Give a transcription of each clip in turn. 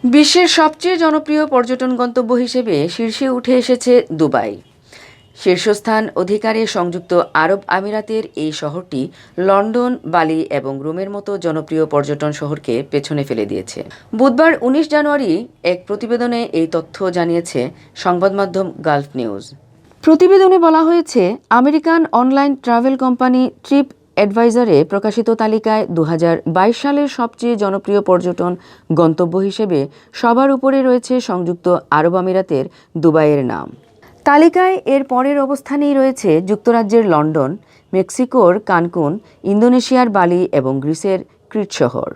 বিশ্বের সবচেয়ে জনপ্রিয় পর্যটন গন্তব্য হিসেবে শীর্ষে উঠে এসেছে দুবাই। শীর্ষস্থান অধিকারে সংযুক্ত আরব আমিরাতের এই শহরটি লন্ডন, বালি এবং রোমের মতো জনপ্রিয় পর্যটন শহরকে পেছনে ফেলে দিয়েছে। বুধবার ১৯ জানুয়ারি এক প্রতিবেদনে এই তথ্য জানিয়েছে সংবাদমাধ্যম গালফ নিউজ। প্রতিবেদনে বলা হয়েছে, American online travel company trip অ্যাডভাইজারে প্রকাশিত তালিকায় ২০২২ সালের সবচেয়ে জনপ্রিয় পর্যটন গন্তব্য হিসেবে সবার উপরে রয়েছে সংযুক্ত আরব আমিরাতের দুবাইয়ের নাম। তালিকায় এর পরের অবস্থানেই রয়েছে যুক্তরাজ্যের লন্ডন, মেক্সিকোর কানকুন, ইন্দোনেশিয়ার বালি এবং গ্রিসের ক্রিট শহর।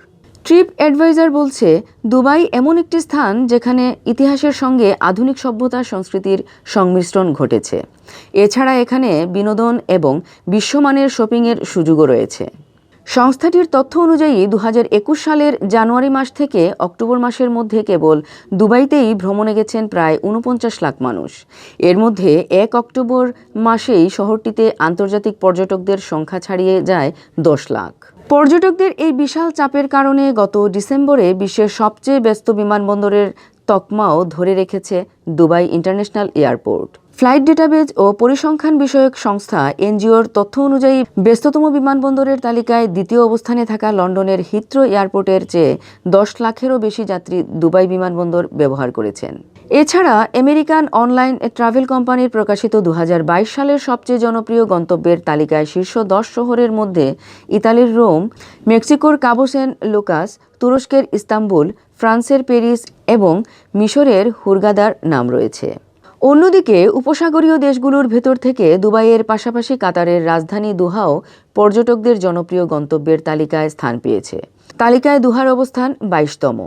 ট্রিপ অ্যাডভাইজার বলছে, দুবাই এমন একটি স্থান যেখানে ইতিহাসের সঙ্গে আধুনিক সভ্যতার সংস্কৃতির সংমিশ্রণ ঘটেছে। এছাড়া এখানে বিনোদন এবং বিশ্বমানের শপিংয়ের সুযোগও রয়েছে। সংস্থাটির তথ্য অনুযায়ী ২০২১ সালের জানুয়ারি মাস থেকে অক্টোবর মাসের মধ্যে কেবল দুবাইতেই ভ্রমণে গেছেন প্রায় ৪৯ লাখ মানুষ। এর মধ্যে ১ অক্টোবর মাসেই শহরটিতে আন্তর্জাতিক পর্যটকদের সংখ্যা ছাড়িয়ে যায় ১০ লাখ। পর্যটকদের এই বিশাল চাপের কারণে গত ডিসেম্বরে বিশ্বের সবচেয়ে ব্যস্ত বিমানবন্দরের তকমাও ধরে রেখেছে Dubai international airport. Flight database ও পরিসংখ্যান বিষয়ক সংস্থা এনজিওর তথ্য অনুযায়ী ব্যস্ততম বিমানবন্দরের তালিকায় দ্বিতীয় অবস্থানে থাকা লন্ডনের হিথ্রো এয়ারপোর্টের চেয়ে ১০ লাখেরও বেশি যাত্রী দুবাই বিমানবন্দর ব্যবহার করেছেন। এছাড়া আমেরিকান অনলাইন ট্রাভেল কোম্পানির প্রকাশিত ২০২২ সালের সবচেয়ে জনপ্রিয় গন্তব্যের তালিকায় শীর্ষ ১০ শহরের মধ্যে ইতালির রোম, মেক্সিকোর কাবো সান লুকাস, তুরস্কের ইস্তাম্বুল, ফ্রান্সের প্যারিস এবং মিশরের হুরগাদার নাম রয়েছে। অন্যদিকে উপসাগরীয় দেশগুলোর ভেতর থেকে দুবাইয়ের পাশাপাশি কাতারের রাজধানী দোহাও পর্যটকদের জনপ্রিয় গন্তব্যের তালিকায় স্থান পেয়েছে। তালিকায় দোহার অবস্থান ২২তম।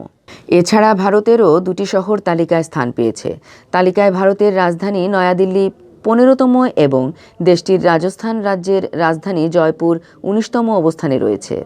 এছাড়া ভারতেরও দুটি শহর তালিকায় স্থান পেয়েছে। তালিকায় ভারতের রাজধানী নয়াদিল্লি ১৫তম এবং দেশটির রাজস্থান রাজ্যের রাজধানী জয়পুর ১৯তম অবস্থানে রয়েছে।